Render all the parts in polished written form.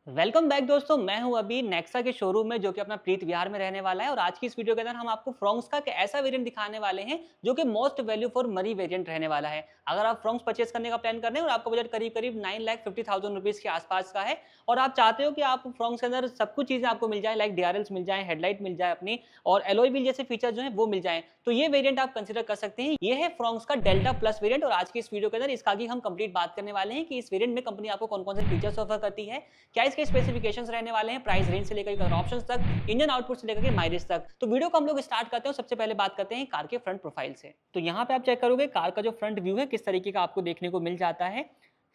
Welcome back दोस्तों। मैं हूं अभी नेक्सा के शोरूम में जो कि अपना प्रीत विहार में रहने वाला है। और आज की इस वीडियो के अंदर हम आपको फ्रॉन्क्स का ऐसा वेरिएंट दिखाने वाले हैं जो कि most value for money variant रहने वाला है। अगर आप फ्रॉन्क्स परचेस करने का प्लान कर रहे हैं और आपका बजट करीब करीब 9,50,000 रुपीज के आसपास का है और आप चाहते हो कि आप फ्रॉन्क्स के अंदर सब कुछ चीजें आपको मिल जाए, लाइक डीआरएल्स मिल जाए, हेडलाइट मिल जाए अपनी, और एलॉय व्हील जैसे फीचर जो है वो मिल जाए, तो ये वेरिएंट आप कंसिडर कर सकते हैं। ये है फ्रॉन्क्स का डेल्टा प्लस वेरिएंट। और आज की इस वीडियो के अंदर इसका हम कंप्लीट बात करने वाले हैं कि इस वेरिएंट में कंपनी आपको कौन कौन से फीचर्स ऑफर करती है, क्या इसके स्पेसिफिकेशंस रहने वाले हैं, प्राइस रेंज से लेकर ऑप्शंस तक, इंजन आउटपुट से लेकर के माइलेज तक। तो वीडियो को हम लोग स्टार्ट करते हैं। सबसे पहले बात करते हैं कार के फ्रंट प्रोफाइल से। तो यहाँ पे आप चेक करोगे कार का जो फ्रंट व्यू है किस तरीके का आपको देखने को मिल जाता है।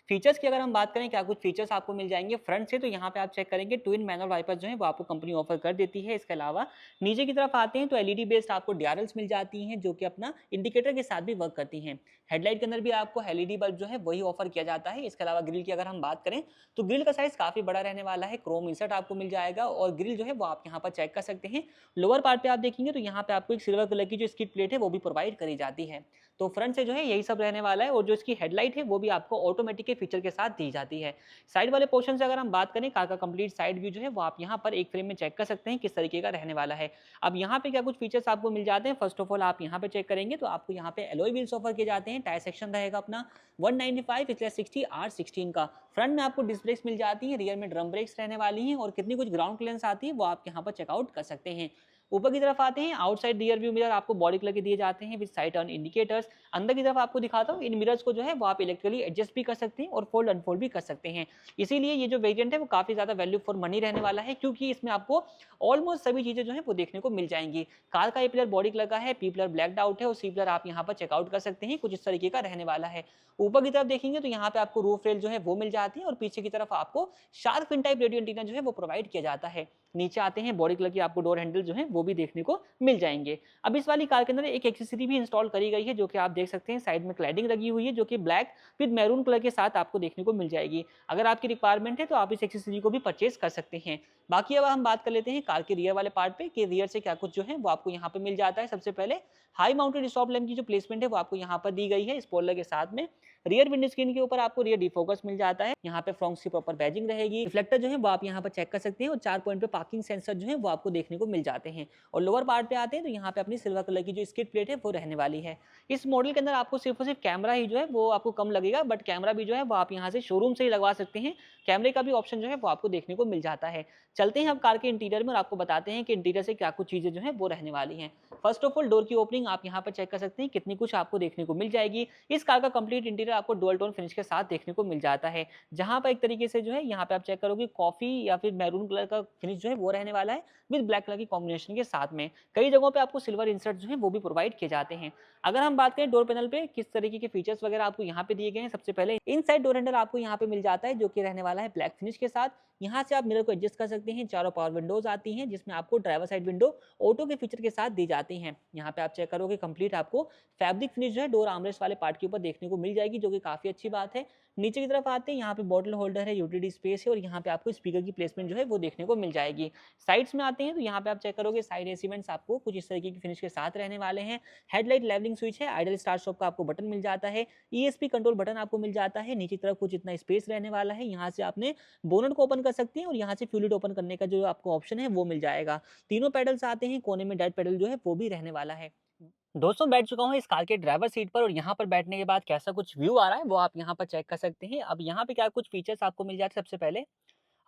फीचर्स की अगर हम बात करें क्या कुछ फीचर्स आपको मिल जाएंगे फ्रंट से, तो यहाँ पे आप चेक करेंगे ट्विन मैनुअल वाइपर्स जो है वो आपको कंपनी ऑफर कर देती है। इसके अलावा नीचे की तरफ आते हैं तो एलईडी बेस्ड आपको डीआरएल्स मिल जाती हैं जो कि अपना इंडिकेटर के साथ भी वर्क करती हैं। हेडलाइट के अंदर भी आपको एलईडी बल्ब जो है वही ऑफर किया जाता है। इसके अलावा ग्रिल की अगर हम बात करें तो ग्रिल का साइज काफी बड़ा रहने वाला है, क्रोम इंसर्ट आपको मिल जाएगा और ग्रिल जो है वो आप यहाँ पर चेक कर सकते हैं। लोअर पार्ट पे आप देखेंगे तो यहाँ पे आपको एक सिल्वर कलर की जो स्किड प्लेट है वो भी प्रोवाइड करी जाती है। तो फ्रंट से जो है यही सब रहने वाला है। और जो इसकी हेडलाइट है वो भी आपको ऑटोमेटिक के फीचर के साथ दी जाती है। साइड वाले पोर्शन से अगर हम बात करें कार का कंप्लीट साइड व्यू जो है वो आप यहाँ पर एक फ्रेम में चेक कर सकते हैं किस तरीके का रहने वाला है। अब यहाँ पे क्या कुछ फीचर्स आपको मिल जाते हैं, फर्स्ट ऑफ ऑल आप यहाँ पे चेक करेंगे तो आपको यहाँ पे एलॉय व्हील्स ऑफर किए जाते हैं। टायर सेक्शन रहेगा अपना 195/60 R16 का। फ्रंट में आपको डिस्क ब्रेक्स मिल जाती है, रियर में ड्रम ब्रेक्स रहने वाली हैं और कितनी कुछ ग्राउंड क्लियरेंस आती है वो आप यहाँ पर चेकआउट कर सकते हैं। ऊपर की तरफ आते हैं, आउटसाइड रियर व्यू मिरर आपको बॉडी कलर के दिए जाते हैं विद साइड टर्न इंडिकेटर्स। अंदर की तरफ आपको दिखाता हूँ, इन मिरर्स को जो है वो आप इलेक्ट्रिकली एडजस्ट भी कर सकते हैं और फोल्ड अनफोल्ड भी कर सकते हैं। इसीलिए ये जो वेरिएंट है वो काफी ज्यादा वैल्यू फॉर मनी रहने वाला है, क्योंकि इसमें आपको ऑलमोस्ट सभी चीजें जो है वो देखने को मिल जाएंगी। कार का ए पिलर बॉडी कलर का है, पी पिलर ब्लैक आउट है और सी पिलर आप यहाँ पर चेकआउट कर सकते हैं, कुछ इस तरीके का रहने वाला है। ऊपर की तरफ देखेंगे तो यहाँ पे आपको रूफ रेल जो है वो मिल जाती है और पीछे की तरफ आपको shark fin type radio antenna जो है वो प्रोवाइड किया जाता है। नीचे आते हैं, बॉडी कलर की आपको डोर हैंडल जो है वो भी देखने को मिल जाएंगे। अब इस वाली कार के अंदर एक एक्सेसरी भी इंस्टॉल करी गई है जो कि आप देख सकते हैं, साइड में क्लैडिंग लगी हुई है जो कि ब्लैक विद मैरून कलर के साथ आपको देखने को मिल जाएगी। अगर आपकी रिक्वायरमेंट है तो आप इस एक्सेसरी को भी परचेज कर सकते हैं। बाकी अब हम बात कर लेते हैं कार के रियर वाले पार्ट पे कि रियर से क्या कुछ जो है वो आपको यहाँ पे मिल जाता है। सबसे पहले हाई माउंटेड स्टॉप लैंप की जो प्लेसमेंट है वो आपको यहाँ पर दी गई है स्पॉइलर के साथ में। रियर विंडो स्क्रीन के ऊपर आपको रियर डिफोकस मिल जाता है। यहाँ पे फ्रॉन्क्स की प्रॉपर बैजिंग रहेगी। रिफ्लेक्टर जो है वो आप यहाँ पर चेक कर सकते हैं और 4 पॉइंट पे पार्किंग सेंसर जो है वो आपको देखने को मिल जाते हैं। और लोअर पार्ट पे आते हैं तो यहाँ पे अपनी सिल्वर कलर की जो स्किड प्लेट है वो रहने वाली है। इस मॉडल के अंदर आपको सिर्फ और सिर्फ कैमरा ही जो है वो आपको कम लगेगा, बट कैमरा भी जो है वो आप यहाँ से शोरूम से ही लगवा सकते हैं। कैमरे का भी ऑप्शन जो है वो आपको देखने को मिल जाता है। चलते हैं अब कार के इंटीरियर में और आपको बताते हैं कि इंटीरियर से क्या कुछ चीजें जो है वो रहने वाली हैं। फर्स्ट ऑफ ऑल डोर की ओपनिंग आप यहाँ पर चेक कर सकते हैं कितनी कुछ आपको देखने को मिल जाएगी। इस कार का कंप्लीट इंटीरियर आपको डुअल टोन फिनिश के साथ देखने को मिल जाता है, जहां पर एक तरीके से जो है यहाँ पे आप चेक करोगे कॉफी या फिर मैरून कलर का फिनिश जो है वो रहने वाला है विद ब्लैक कलर की कॉम्बिनेशन के साथ में। कई जगहों पे आपको सिल्वर इंसर्ट जो है वो भी प्रोवाइड किए जाते हैं। अगर हम बात करें डोर पैनल पे किस तरीके के फीचर्स वगैरह आपको यहाँ पे दिए गए हैं, सबसे पहले इनसाइड डोर हैंडल आपको यहाँ पे मिल जाता है जो कि रहने वाला है ब्लैक फिनिश के साथ। यहाँ से आप मिरर को एडजस्ट कर सकते हैं। चारों पावर विंडोज आती हैं जिसमें आपको ड्राइवर साइड विंडो ऑटो के फीचर के साथ दी जाती हैं। यहाँ पे आप चेक करोगे कंप्लीट आपको फैब्रिक फिनिश जो है डोर आर्मरेस्ट वाले पार्ट के ऊपर देखने को मिल जाएगी, जो कि काफी अच्छी बात है। नीचे की तरफ आते हैं, यहाँ पे बॉटल होल्डर है, यूटिलिटी स्पेस है और यहाँ पे आपको स्पीकर की प्लेसमेंट जो है वो देखने को मिल जाएगी। साइड्स में आते हैं तो यहाँ पे आप चेक करोगे साइड एसी वेंट्स आपको कुछ इस तरीके की फिनिश के साथ रहने वाले हैं। हेडलाइट लेवलिंग स्विच है, आइडल स्टार्ट स्टॉप का आपको बटन मिल जाता है, ईएसपी कंट्रोल बटन आपको मिल जाता है। नीचे की तरफ कुछ इतना स्पेस रहने वाला है, यहाँ से आपने बोनट को ओपन कर सकते हैं और यहाँ से फ्यूलिट ओपन करने का जो आपको ऑप्शन है वो मिल जाएगा। तीनों पेडल्स आते हैं, कोने में डेड पेडल जो है वो भी रहने वाला है। दोस्तों बैठ चुका हूँ इस कार के ड्राइवर सीट पर और यहाँ पर बैठने के बाद कैसा कुछ व्यू आ रहा है वो आप यहाँ पर चेक कर सकते हैं। अब यहाँ पे क्या कुछ फीचर्स आपको मिल जाते हैं, सबसे पहले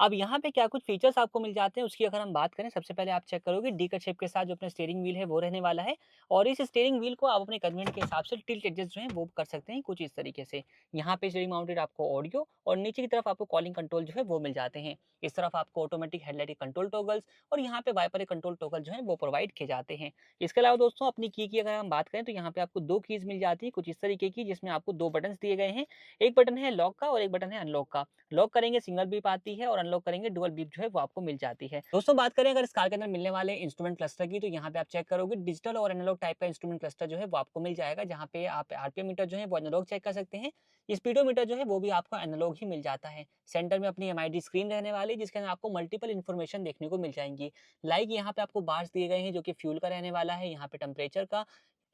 अब यहाँ पे क्या कुछ फीचर्स आपको मिल जाते हैं उसकी अगर हम बात करें, सबसे पहले आप चेक करोगे डी कट शेप के साथ जो अपना स्टीयरिंग व्हील है वो रहने वाला है। और इस स्टीयरिंग व्हील को आप अपने कन्वीनियंट के हिसाब से टिल्ट एडजस्ट जो है वो कर सकते हैं कुछ इस तरीके से। यहाँ पे स्टीयरिंग माउंटेड आपको ऑडियो और नीचे की तरफ आपको कॉलिंग कंट्रोल जो है वो मिल जाते हैं। इस तरफ आपको ऑटोमेटिक हेडलाइट के कंट्रोल टॉगल्स और यहाँ पे वाइपर कंट्रोल टॉगल जो है वो प्रोवाइड किए जाते हैं। इसके अलावा दोस्तों अपनी की अगर हम बात करें तो यहाँ पे आपको दो कीज मिल जाती है कुछ इस तरीके की, जिसमें आपको दो बटन दिए गए हैं। एक बटन है लॉक का और एक बटन है अनलॉक का। लॉक करेंगे सिंगल बीप आती है और अनलॉक करेंगे डुअल बीप जो है वो आपको मिल जाती है। दोस्तों बात करें अगर इस कार के अंदर मिलने वाले इंस्ट्रूमेंट क्लस्टर की, तो यहाँ पे आप चेक करोगे डिजिटल और एनालॉग टाइप का इंस्ट्रूमेंट क्लस्टर जो है वो आपको मिल जाएगा, जहाँ पे आप आरपीएम मीटर जो है वो एनालॉग चेक कर सकते हैं। स्पीडोमीटर जो है वो भी आपको एनालॉग ही मिल जाता है। सेंटर में अपनी एमआईडी स्क्रीन रहने वाली जिसके अंदर आपको मल्टीपल इन्फॉर्मेशन देखने को मिल जाएंगी। लाइक यहाँ पे आपको बार्स दिए गए हैं जो कि फ्यूल का रहने वाला है, यहाँ पे टेम्परेचर का,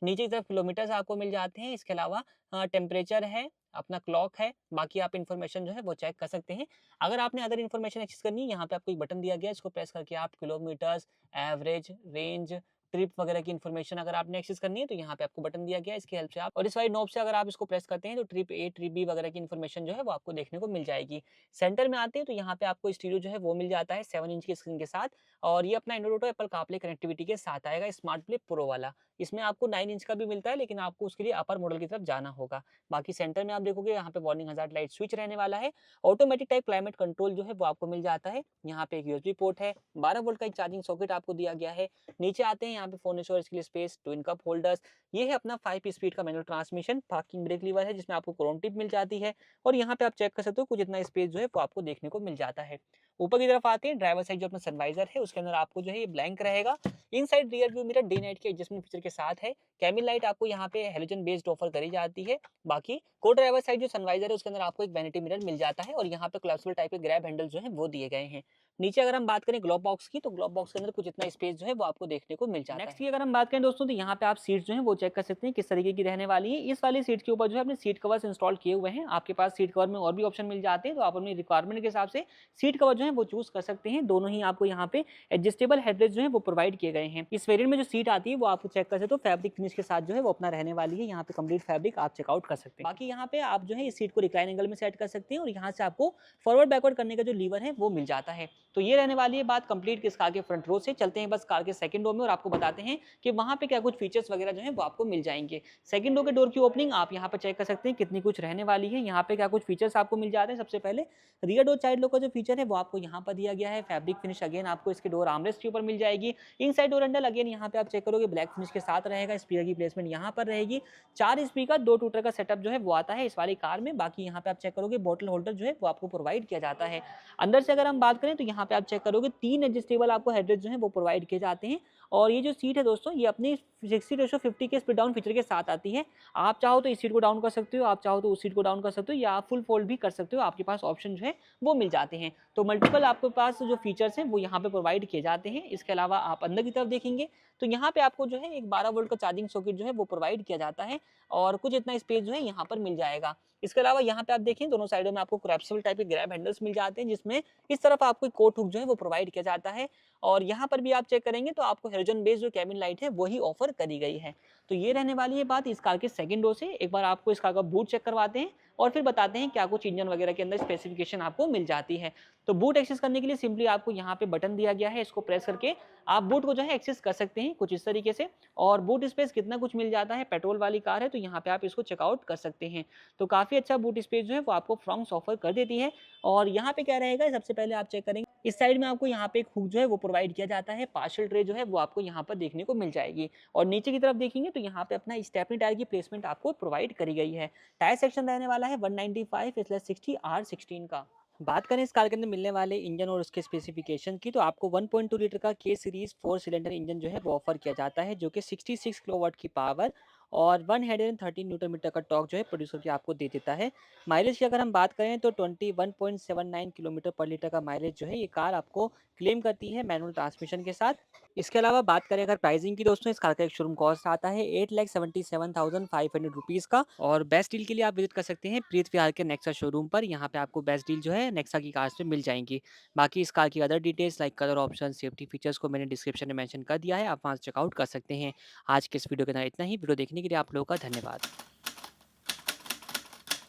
नीचे की तरफ किलोमीटर्स आपको मिल जाते हैं। इसके अलावा टेम्परेचर है, अपना क्लॉक है, बाकी आप इन्फॉर्मेशन जो है वो चेक कर सकते हैं। अगर आपने अदर इन्फॉर्मेशन एक्सेस करनी है, यहाँ पे आपको एक बटन दिया गया है, इसको प्रेस करके आप किलोमीटर्स, एवरेज, रेंज, ट्रिप वगैरह की इन्फॉर्मेशन अगर आपने एक्सेस करनी है तो यहाँ पे आपको बटन दिया गया है, इसकी हेल्प से आप और इस वाली नॉब से अगर आप इसको प्रेस करते हैं तो ट्रिप ए, ट्रिप बी वगैरह की इन्फॉर्मेशन जो है वो आपको देखने को मिल जाएगी। सेंटर में आते हैं तो यहाँ पे आपको स्टीरियो जो है वो मिल जाता है 7 इंच की स्क्रीन के साथ और ये अपना Android auto, Apple CarPlay connectivity के साथ आएगा स्मार्ट प्ले प्रो वाला। इसमें आपको 9 इंच का भी मिलता है लेकिन आपको उसके लिए अपर मॉडल की तरफ जाना होगा। बाकी सेंटर में आप देखोगे यहाँ पे वार्निंग हज़ार्ड लाइट स्विच रहने वाला है। ऑटोमेटिक टाइप क्लाइमेट कंट्रोल जो है वो आपको मिल जाता है। यहाँ पे एक यूएसबी पोर्ट है, 12 वोल्ट का एक चार्जिंग सॉकेट आपको दिया गया है। नीचे आते हैं यहाँ पे फ़ोन स्टोरेज के लिए स्पेस, ट्विन कप होल्डर्स, ये है अपना 5 स्पीड का manual transmission, parking brake lever है जिसमें आपको क्रोम टिप मिल जाती है और यहाँ पे आप चेक कर सकते हो कुछ इतना स्पेस जो है वो आपको देखने को मिल जाता है। ऊपर की तरफ आते हैं, ड्राइवर साइड जो अपना सनवाइजर है उसके अंदर आपको जो है ये ब्लैंक रहेगा। Inside rear view mirror day night के एडजस्टमेंट फीचर के साथ है। कैबिन लाइट आपको यहाँ पे हैलोजन बेस्ड ऑफर करी जाती है। बाकी को ड्राइवर साइड जो सनवाइजर है उसके अंदर आपको एक वैनिटी मिरर मिल जाता है और यहाँ पे कोलैप्सिबल टाइप के ग्रैब हैंडल जो है वो दिए गए हैं। नीचे अगर हम बात करें ग्लोब बॉक्स की, तो ग्लोब बॉक्स के अंदर कुछ इतना स्पेस जो है वो आपको देखने को मिल जाता है। नेक्स्ट की अगर हम बात करें दोस्तों, तो यहाँ पे आप सीट्स जो है वो चेक कर सकते हैं किस तरीके की रहने वाली है। इस वाली सीट के ऊपर जो है अपने सीट कवर्स इंस्टॉल किए हुए हैं। आपके पास सीट कवर में और भी ऑप्शन मिल जाते हैं, तो आप अपनी रिक्वायरमेंट के हिसाब से सीट कवर जो है वो चूज कर सकते हैं। दोनों ही आपको यहाँ पे एडजस्टेबल हेडरेस्ट जो है वो प्रोवाइड किए गए हैं। इस वेरिएंट में जो सीट आती है वो आपको चेक कर सकते हो, फैब्रिक फिनिश के साथ जो है वो अपना रहने वाली है। यहाँ पे कंप्लीट फैब्रिक आप चेकआउट कर सकते हैं। बाकी यहाँ पे आप जो है इस सीट को रिक्लाइन एंगल में सेट कर सकते हैं और यहाँ से आपको फॉरवर्ड बैकवर्ड करने का जो लीवर है वो मिल जाता है। तो ये रहने वाली है बात कंप्लीट किस कार के फ्रंट रो से। चलते हैं बस कार के सेकंड रो में और आपको बताते हैं कि वहाँ पे क्या कुछ फीचर्स वगैरह जो है वो आपको मिल जाएंगे। सेकंड रो के डोर की ओपनिंग आप यहाँ पे चेक कर सकते हैं कितनी कुछ रहने वाली है। यहाँ पे क्या कुछ फीचर्स आपको मिल जाते हैं। सबसे पहले रियर डोर चाइल्ड लॉक का जो फीचर है वो आपको यहाँ पर दिया गया है। फैब्रिक फिनिश अगेन आपको इसके डोर आर्मरेस्ट के ऊपर मिल जाएगी। इनसाइड डोर हैंडल अगेन यहाँ पे आप चेक करोगे ब्लैक फिनिश के साथ रहेगा। स्पीकर की प्लेसमेंट यहाँ पर रहेगी। 4 स्पीकर 2 टूटर का सेटअप जो है वो आता है इस वाली कार में। बाकी यहाँ पे आप चेक करोगे बॉटल होल्डर जो है वो आपको प्रोवाइड किया जाता है। अंदर से अगर हम बात करें तो यहाँ पे आप चेक करोगे 3 एडजस्टेबल आपको हेडरेस्ट जो है वो प्रोवाइड किए जाते हैं और ये जो सीट है दोस्तों ये अपनी 60:50 के स्प्लिट डाउन फीचर के साथ आती है। आप चाहो तो इस सीट को डाउन कर सकते हो, आप चाहो तो उस सीट को डाउन कर सकते हो या आप फुल फोल्ड भी कर सकते हो। आपके पास ऑप्शन जो है वो मिल जाते हैं। तो मल्टीपल आपके पास जो फीचर्स हैं वो यहाँ पे प्रोवाइड किए जाते हैं। इसके अलावा आप अंदर की तरफ देखेंगे तो यहाँ पे आपको जो है एक 12 वोल्ट का चार्जिंग सॉकेट जो है वो प्रोवाइड किया जाता है और कुछ इतना स्पेस जो है यहाँ पर मिल जाएगा। इसके अलावा यहाँ पे आप देखें दोनों साइडों में आपको कोलैप्सिबल टाइप के ग्रैब हैंडल्स मिल जाते हैं जिसमें इस तरफ आपको एक कोट हुक जो है वो प्रोवाइड किया जाता है और यहाँ पर भी आप चेक करेंगे तो आपको हेलोजन बेस्ड जो कैबिन लाइट है वही ऑफर करी गई है। तो ये रहने वाली है बात इस कार के सेकंड रो से। एक बार आपको इस कार का बूट चेक करवाते हैं और फिर बताते हैं क्या कुछ इंजन वगैरह के अंदर स्पेसिफिकेशन आपको मिल जाती है। तो बूट एक्सेस करने के लिए सिंपली आपको यहाँ पे बटन दिया गया है, इसको प्रेस करके आप बूट को जो है एक्सेस कर सकते हैं कुछ इस तरीके से। और बूट स्पेस कितना कुछ मिल जाता है, पेट्रोल वाली कार है तो यहाँ पे आप इसको चेकआउट कर सकते हैं। तो काफी अच्छा बूट स्पेस जो है वो आपको फ्रॉन्क्स ऑफर कर देती है। और यहाँ पे क्या रहेगा सबसे पहले आप चेक करेंगे इस साइड में आपको यहाँ पे एक हुक जो है वो प्रोवाइड किया जाता है। पार्शियल ट्रे जो है वो आपको यहाँ पर देखने को मिल जाएगी और नीचे की तरफ देखेंगे तो यहाँ पे अपना स्टेपनी टायर की प्लेसमेंट आपको प्रोवाइड करी गई है। टायर सेक्शन रहने वाला है 195/60 R16 का। बात करें इस कार के अंदर मिलने वाले इंजन और उसके स्पेसिफिकेशन की, तो आपको 1.2 लीटर का के सीरीज 4 सिलेंडर इंजन जो है वो ऑफर किया जाता है जो कि 66 किलोवाट की पावर और 113 न्यूटन मीटर का टॉर्क जो है प्रोड्यूसर की आपको दे देता है। माइलेज की अगर हम बात करें तो 21.79 किलोमीटर पर लीटर का माइलेज जो है ये कार आपको क्लेम करती है मैनुअल ट्रांसमिशन के साथ। इसके अलावा बात करें अगर प्राइसिंग की दोस्तों, इस कार का एक शोरूम कॉस्ट आता है 8,77,500 रुपीज़ का और बेस्ट डील के लिए आप विजिट कर सकते हैं प्रीत विहार के नेक्सा शोरूम पर। यहाँ पे आपको बेस्ट डील जो है नेक्सा की कार्स में मिल जाएंगी। बाकी इस कार की other details like colour option, safety features को मैंने डिस्क्रिप्शन में मेंशन कर दिया है, आप वहाँ से चेकआउट कर सकते हैं। आज के इस वीडियो के अंदर इतना ही। वीडियो देखने के लिए आप लोगों का धन्यवाद।